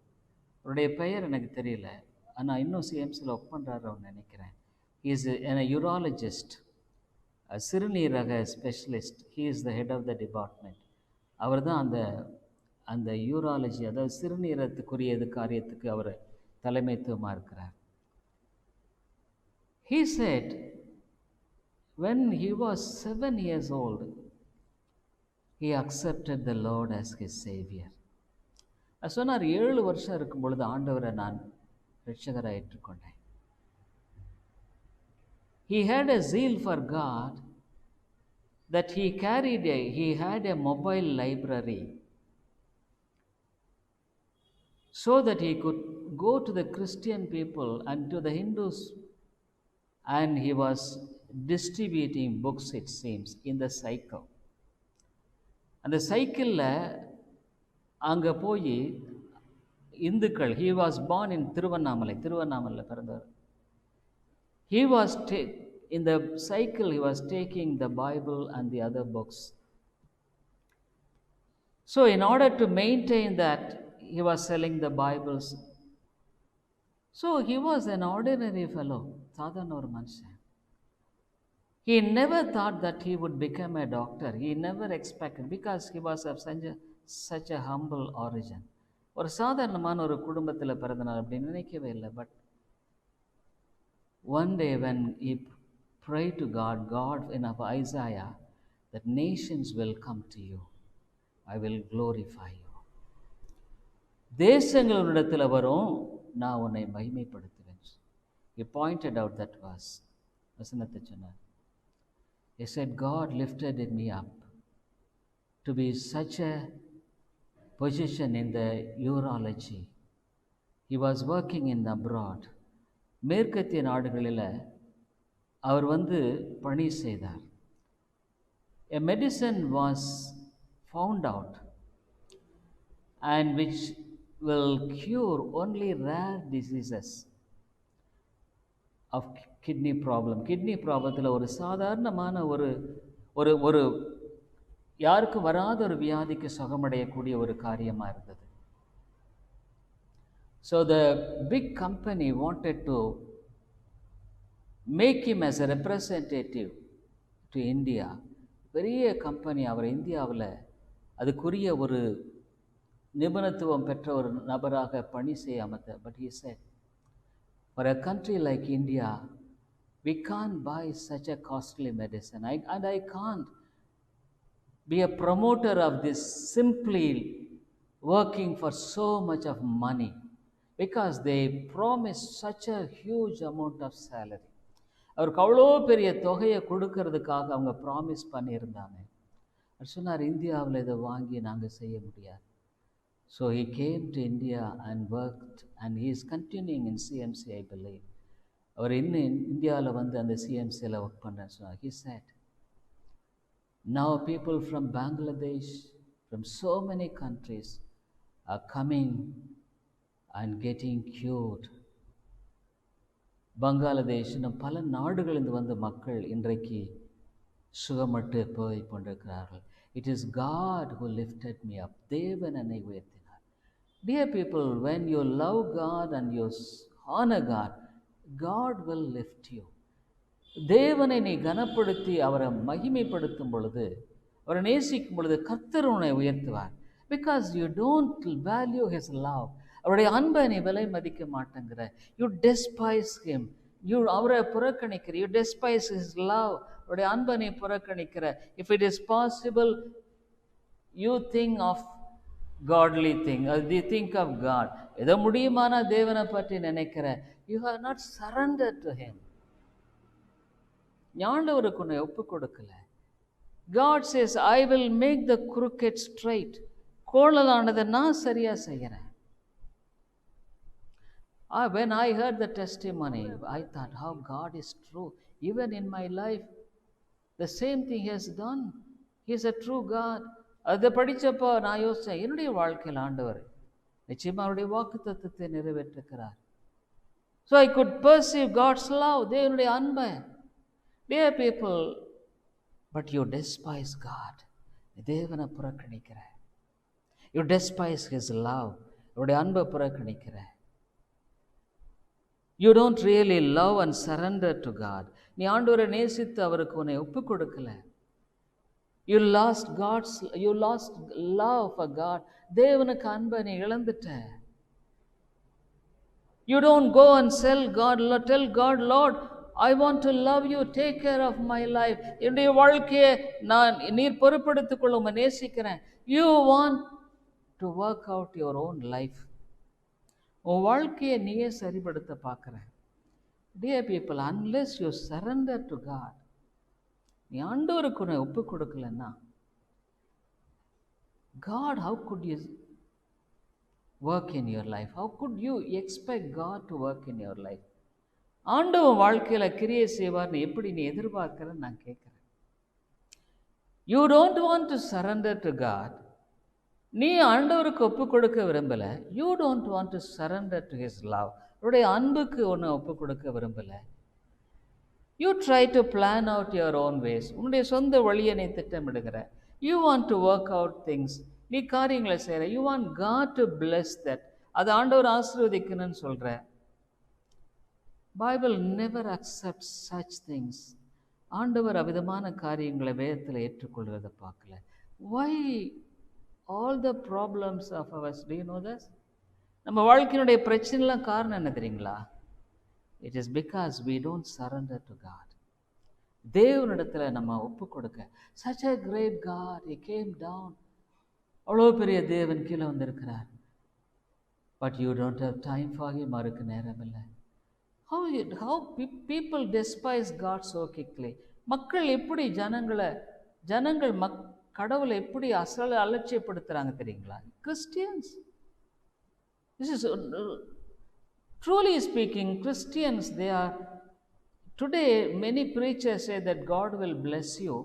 அவருடைய பெயர் எனக்கு தெரியல, ஆனால் இன்னும் சிஎம்சியில் ஒர்க் பண்ணுறாருன்னு நினைக்கிறேன். He is a urologist, a சிறுநீரக specialist. He is the head of the department. அவர் தான் அந்த யூராலஜி, அதாவது சிறுநீரகத்துக்குரிய காரியத்துக்கு அவர் தலைமைத்துவமாக இருக்கிறார். He said, when he was 7 years old, he accepted the Lord as his Savior. சொன்னார், 7 வருஷம் இருக்கும் பொழுது ஆண்டவரை நான் ரட்சகராக ஏற்றுக்கொண்டேன். He had a zeal for God that he had a mobile library so that he could go to the Christian people and to the Hindus, and he was distributing books, it seems, in the cycle. அந்த சைக்கிளில் அங்கே போய் இந்துக்கள், he was born in திருவண்ணாமலையில் பிறந்தவர். He was in the cycle, he was taking the Bible and the other books. So in order to maintain that, he was selling the Bibles. So he was an ordinary fellow, sadhana or manusan. He never thought that he would become a doctor. He never expected, because he was of such a humble origin. ஒரு சாதாரணமான ஒரு குடும்பத்தில் பிறந்தனார் அப்படின்னு நினைக்கவே இல்லை. But one day when he prayed to God in Isaiah, that nations will come to you, I will glorify you. தேசங்கள் உன்னிடத்தில் வரும், நான் உன்னை மகிமைப்படுத்துவேன். He pointed out that verse. வசனத்தை சொன்னார். He said, God lifted me up to be such a position in the urology. He was working in abroad. மேற்கத்திய நாடுகளில் அவர் பணி செய்தார். A medicine was found out and which will cure only rare diseases of kidney problem. Kidney problemத்தில் ஒரு சாதாரணமான ஒரு யாருக்கு வராத ஒரு வியாதிக்கு சுகமடையக்கூடிய ஒரு காரியமாக இருந்தது. So the big company wanted to make him as a representative to India. பெரிய கம்பெனி அவர் இந்தியாவில் அதுக்குரிய ஒரு நிபுணத்துவம் பெற்ற ஒரு நபராக பணி செய்ய அமர்த்த. But he said, for a country like India, we can't buy such a costly medicine. I can't be a promoter of this simply working for so much of money, because they promised such a huge amount of salary. அவருக்கு அவ்வளோ பெரிய தொகையை கொடுக்கறதுக்காக அவங்க promise பண்ணியிருந்தாங்க. அவர் சொன்னார், இந்தியாவில் இதை வாங்கி நாங்கள் செய்ய முடியாது. So he came to India and worked, and he is continuing in CMC, I believe. அவர் இன்னும் இந்தியாவில் அந்த CMCயில் ஒர்க் பண்ணுறேன்னு சொன்னார். He said, now people from Bangladesh, from so many countries are coming and getting cured. Bangladesh இன்னும் பல நாடுகளிலிருந்து வந்த மக்கள் இன்றைக்கு சுகமட்டு போய் கொண்டிருக்கிறார்கள். It is God who lifted me up. தேவன் என்னை உயர்த்தினார். Dear people, when you love God and you honor God, God will lift you. தேவனை நீ கனப்படுத்தி அவரை மகிமைப்படுத்தும் பொழுது, அவரை நேசிக்கும் பொழுது கர்த்தர் உன்னை உயர்த்துவார். Because you don't value his love. அவருடைய அன்பை நீ விலை மதிக்க மாட்டேங்கிற. You despise him. அவரை புறக்கணிக்கிற. You despise his love. அவருடைய அன்பை நீ புறக்கணிக்கிற. If it is possible, you think of godly thing, you think of God. ஏதோ முடியுமான தேவனை பற்றி நினைக்கிற. You have not surrendered to him. ஞாண்டவருக்கு உன்னை ஒப்பு கொடுக்கல. God says, I will make the crooked straight. கோணலானதை நான் சரியா செய்கிறேன். When I heard the testimony, I thought how God is true. Even in my life, the same thing he has done. He is a true God. அதை படித்தப்போ நான் யோசித்தேன், என்னுடைய வாழ்க்கையில் ஆண்டவர் நிச்சயமாக அவருடைய வாக்கு தத்துவத்தை நிறைவேற்றுகிறார். So I could perceive God's love, தேவனுடைய அன்பை. Dear people, but you despise God. தேவனை புறக்கணிக்கிற. You despise his love. அவருடைய அன்பை புறக்கணிக்கிற. You don't really love and surrender to God. நீ ஆண்டவரை நேசித்து அவருக்கு உன்னை ஒப்பு கொடுக்கல. You lost love for God. தேவனுக்கு அன்பை நீ இழந்துட்ட. You don't go and tell God, Lord, I want to love you, take care of my life. என்னுடைய வாழ்க்கையை நீர் பொறுப்படுத்திக் கொள்ள உம்மை நேசிக்கிறேன். You want to work out your own life. உன் வாழ்க்கையை நீயே சரிபடுத்த பார்க்குற. Dear people, unless you surrender to God, நீ ஆண்டவருக்கு உன்னை ஒப்பு கொடுக்கலன்னா, God, how could you work in your life? How could you expect God to work in your life? ஆண்டவன் வாழ்க்கையில் கிரியை செய்வார்னு எப்படி நீ எதிர்பார்க்கிறன்னு நான் கேட்குறேன். You don't want to surrender to God. நீ ஆண்டவருக்கு ஒப்பு கொடுக்க விரும்பல. You don't want to surrender to his love. அவருடைய அன்புக்கு ஒன்று ஒப்பு கொடுக்க விரும்பல. You try to plan out your own ways. உன்னுடைய சொந்த வழியை நீ திட்டமிடுகிற. You want to work out things. நீ காரியங்களை செய்கிற. You want God to bless that. அது ஆண்டவர் ஆசீர்வதிக்கணும்னு சொல்கிற. Bible never accept such things. ஆண்டவர் அவ்விதமான காரியங்களை வேதத்தில் ஏற்றுக்கொள்வதை பார்க்கல. Why all the problems of ours? Do you know thus? நம்ம வாழ்க்கையினுடைய பிரச்சனைலாம் காரணம் என்ன தெரியுங்களா? It is because we don't surrender to God. தேவனிடத்தில் நம்ம ஒப்பு கொடுக்க. Such a great God, he came down. அவ்வளோ பெரிய தேவன் கீழே வந்திருக்கிறார். But you don't have time for him. அவருக்கு நேரம் இல்லை. How people despise God so quickly. மக்கள் எப்படி ஜனங்கள் கடவுளை எப்படி அலட்சியப்படுத்துறாங்க தெரியுங்களா? Christians. This is truly speaking, Christians, they are today many preachers say that God will bless you.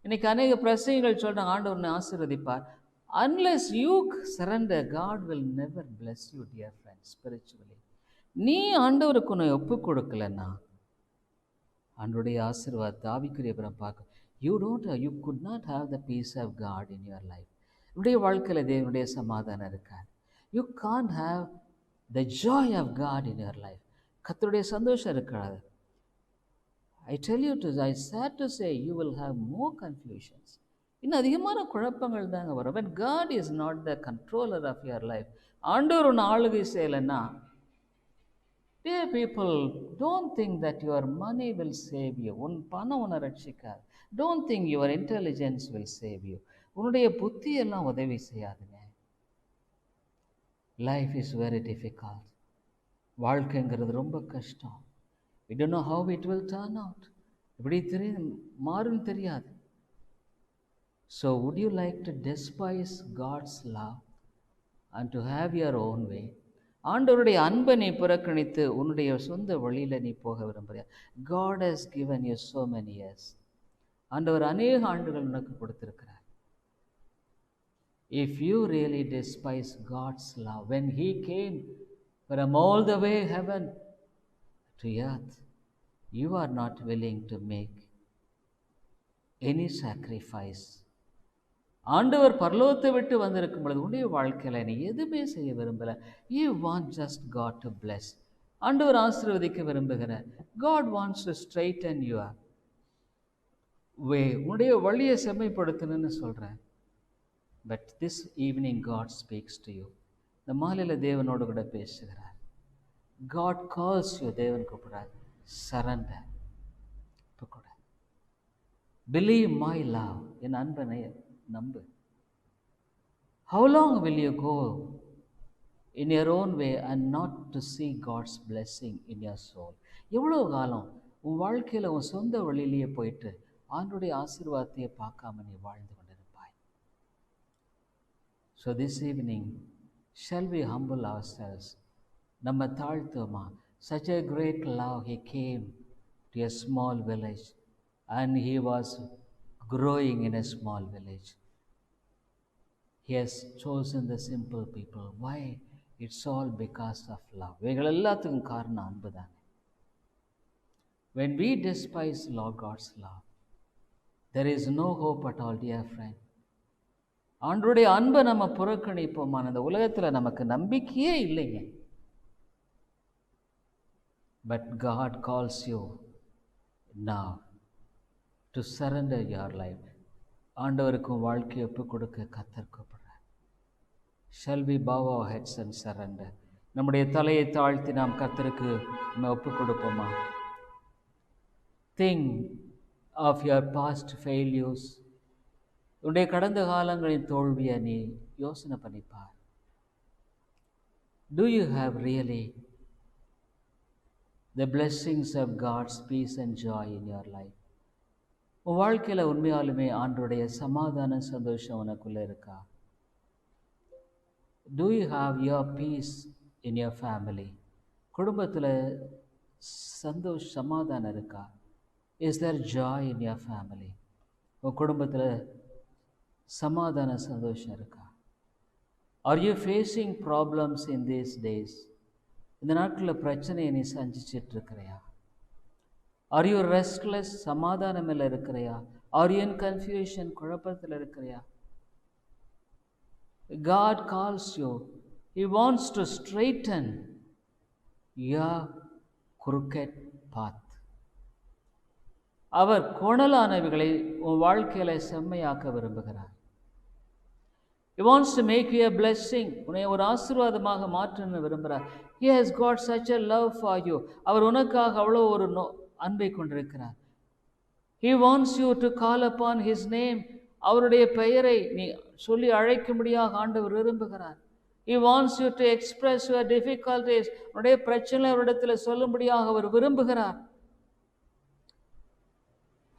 இன்னைக்கு அநேக பிரசங்கிகள் சொல்றாங்க ஆண்டவர் உன்னை ஆசீர்வதிப்பார். Unless you surrender, God will never bless you, dear friends, spiritually. நீ ஆண்டவருக்கு உன்னை ஒப்பு கொடுக்கலன்னா ஆண்டவருடைய ஆசீர்வாதத்தை ஆவிக்குரிய பார்க்க. You could not have the peace of God in your life. உன்னுடைய வாழ்க்கையில் தேவனுடைய சமாதானம் இருக்காது. You can't have the joy of God in your life. கர்த்தருடைய சந்தோஷம் இருக்காது. I sad to say, you will have more confusions. இன்னும் அதிகமான குழப்பங்கள் தாங்க வரும். When God is not the controller of your life, ஆண்டவர் உன் ஆளுகை செய்யலைன்னா, dear people, don't think that your money will save you. உன் பணம் உன்னை ரட்சிக்காது. Don't think your intelligence will save you. உன்னுடைய புத்தி எல்லாம் உதவி செய்யாதுங்க. Life is very difficult. வாழ்க்கைங்கிறது ரொம்ப கஷ்டம். We don't know how it will turn out. எப்படி மாறும் தெரியாது. So would you like to despise God's love and to have your own way? ஆண்டவருடைய அன்பை நீ புறக்கணித்து உன்னுடைய சொந்த வழியில் நீ போக விரும்புறியா? God has given you so many years. ஆண்டவர் அநேக ஆண்டுகள் உனக்கு கொடுத்திருக்கிறார். If you really despise God's love, when He came from all the way heaven to earth, you are not willing to make any sacrifice. ஆண்டவர் பரலோகத்தை விட்டு வந்திருக்கும் பொழுது உன்னுடைய வாழ்க்கையில் நீ எதுவுமே செய்ய விரும்பலை. You want just God to bless. ஆண்டவர் ஆசீர்வதிக்க விரும்புகிற. God wants to straighten your way. உன்னுடைய வழியை செம்மைப்படுத்தணும்னு சொல்கிறேன். But this evening God speaks to you. இந்த மாலையில் தேவனோடு கூட பேசுகிறார். God calls you. தேவன் கூப்பிடுறார். Surrender. இப்போ கூட believe my love. என் அன்பனை நம்பு. How long will you go in your own way and not to see God's blessing in your soul? எவ்வளோ காலம் உன் வாழ்க்கையில் உன் சொந்த வழியிலேயே போயிட்டு ஆண்டவருடைய ஆசீர்வாதத்தையே பார்க்காம நீ வாழ்ந்து கொண்டிருப்பாய். So this evening, shall we humble ourselves? நம்ம தாழ்த்துமா. Such a great love, He came to a small village and He was growing in a small village. He has chosen the simple people. Why? It's all because of love. இவைகள் எல்லாத்துக்கும் காரணம் அன்பு தானே. When we despise God's love, there is no hope at all, dear friend. ஆண்டவருடைய அன்பை நம்ம புறக்கணிப்போமான இந்த உலகத்தில் நமக்கு நம்பிக்கையே இல்லைங்க. But God calls you now to surrender your life. ஆண்டவருக்கும் வாழ்க்கையை ஒப்பு கொடுக்க கர்த்தர் கூப்பிடுறார். Shall we bow our heads and surrender? நம்முடைய தலையை தாழ்த்தி நாம் கர்த்தருக்கு நம்ம ஒப்பு கொடுப்போமா? Think of your past failures. உன்னுடைய கடந்த காலங்களின் தோல்வியை நீ யோசனை பண்ணிப்பார். Do you have really the blessings of God's peace and joy in your life? உன் வாழ்க்கையில் உண்மையாலுமே ஆண்டவருடைய சமாதான சந்தோஷம் உனக்குள்ளே இருக்கா? Do you have your peace in your family? குடும்பத்தில் சமாதானம் இருக்கா? Is there joy in your family? உன் குடும்பத்தில் சமாதான சந்தோஷம் இருக்கா? Are you facing problems in these days? இந்த நாட்களில் பிரச்சனையை நீ சந்திச்சிட்டு இருக்கிறியா? Are you restless? சமாதானம் இல்லை இருக்கிறையா? Are you in confusion? குழப்பத்தில் இருக்கிறையா? God calls you. He wants to straighten your crooked path. அவர் கோணலானவைகளை உன் வாழ்க்கையில செம்மையாக்க விரும்புகிறார். He wants to make you a blessing. உன்னை ஒரு ஆசீர்வாதமாக மாற்ற விரும்புகிறார். He has got such a love for you. அவர் உனக்காக அவ்வளோ ஒரு அன்பை கொண்டிருக்கிறார். He wants you to call upon His name. அவருடைய பெயரை நீ சொல்லி அழைக்கும்படியாக ஆண்டவர் விரும்புகிறார். He wants you to express your difficulties. உன்னுடைய பிரச்சனை அவரிடத்தில் சொல்லும்படியாக அவர் விரும்புகிறார்.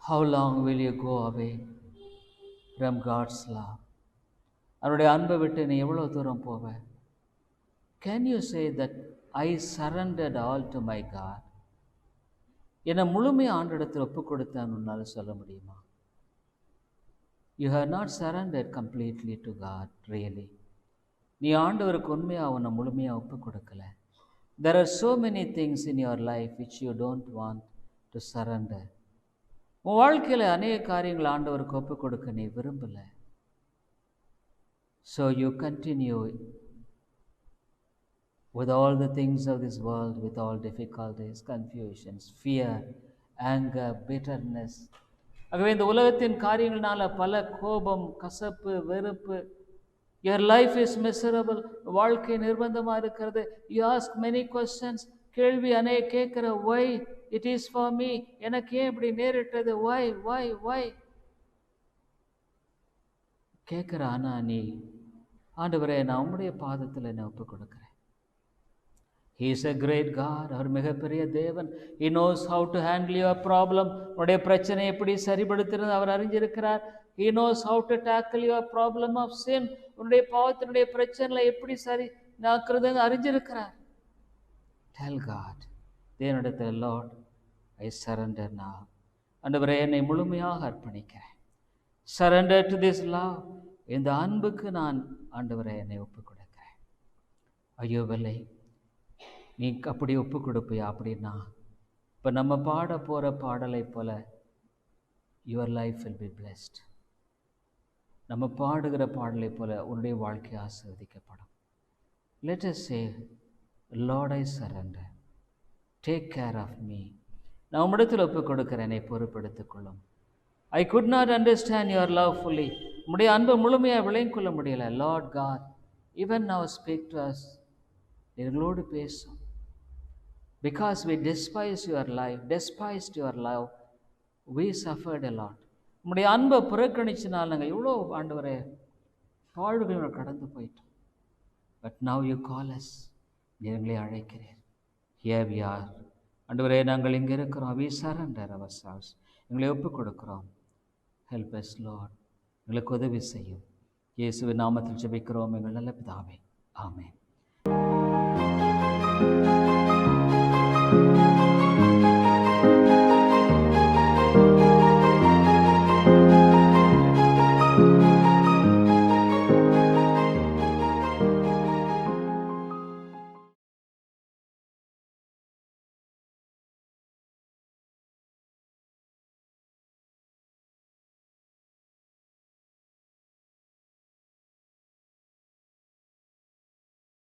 How long will you go away from God's love? அவருடைய அன்பை விட்டு நீ எவ்வளோ தூரம் போவ? Can you say that I surrendered all to my God? என்னை முழுமையாக ஆண்டவரிடத்தில் ஒப்பு கொடுத்தேன் உன்னால் சொல்ல முடியுமா? You have not surrendered completely to God, really. நீ ஆண்டவருக்கு உண்மையாக உன்னை முழுமையாக ஒப்பு கொடுக்கல. There are so many things in your life which you don't want to surrender. உன் வாழ்க்கையில் அநேக காரியங்கள் ஆண்டவருக்கு ஒப்பு கொடுக்க நீ விரும்பல. So you continue with all the things of this world, with all difficulties, confusions, fear, anger, bitterness. ஆகவே இந்த உலகத்தின் காரியங்களால பல கோபம், கசப்பு, வெறுப்பு. Your life is miserable. வாழ்க்கை நிர்பந்தமாக இருக்கிறது. You ask many questions. கேள்வி அநேக கேட்கிற. Why it is for me? எனக்கு ஏன் இப்படி நேரிட்டது? Why? கேட்கிற. ஆனால் நீ ஆண்டவரே நான் உம்முடைய பாதத்தில் என்னை ஒப்பு கொடுக்கிறேன். He is a great God. அவர் மிகப்பெரிய தேவன். He knows how to handle your problem. உன்னுடைய பிரச்சனை எப்படி சரிபடுத்துறது அவர் அறிஞ்சிருக்கிறார். He knows how to tackle your problem of sin. உன்னுடைய பாவத்தினுடைய பிரச்சனைகளை எப்படி சரி நாக்குறது அறிஞ்சிருக்கிறார். Tell God, தேவனிடத்தில், Lord, I surrender now. ஆண்டவரே என்னை முழுமையாக அர்ப்பணிக்கிறேன். Surrender to this love. இந்த அன்புக்கு நான் ஆண்டவரே என்னை ஒப்பு கொடுக்கிறேன். ஐயோ வெள்ளை நீ அப்படி ஒப்பு கொடுப்பியா? அப்படின்னா இப்போ நம்ம பாட போகிற பாடலை போல your life will be blessed. நம்ம பாடுகிற பாடலை போல உன்னுடைய வாழ்க்கை ஆசீர்வதிக்கப்படும். Let us say, Lord, I surrender. Take care of me. நான் உம்மிடத்தில் ஒப்பு கொடுக்கிறேன், என்னை பொறுப்பெடுத்துக் கொள்ளும். I could not understand your love fully. உம்முடைய அன்பை முழுமையாக விளங்கிக் கொள்ள முடியல. Lord God, even now speak to us. எங்களோடு பேசும். Because we despised your love, we suffered a lot. உம்முடைய அன்பை புறக்கணிச்சினால் நாங்கள் எவ்வளோ ஆண்டவரே பாடுகளை கடந்து போயிட்டோம். But now you call us. எங்களை அழைக்கிறீர். Here we are. ஆண்டவரே நாங்கள் இங்கே இருக்கிறோம். We surrender ourselves. எங்களை ஒப்புக் கொடுக்கிறோம். Help us, Lord. எங்களுக்கு உதவி செய்யும். இயேசுவின் நாமத்தில் ஜெபிக்கிறோம் எங்கள் நல்ல பிதாவே. ஆமென்.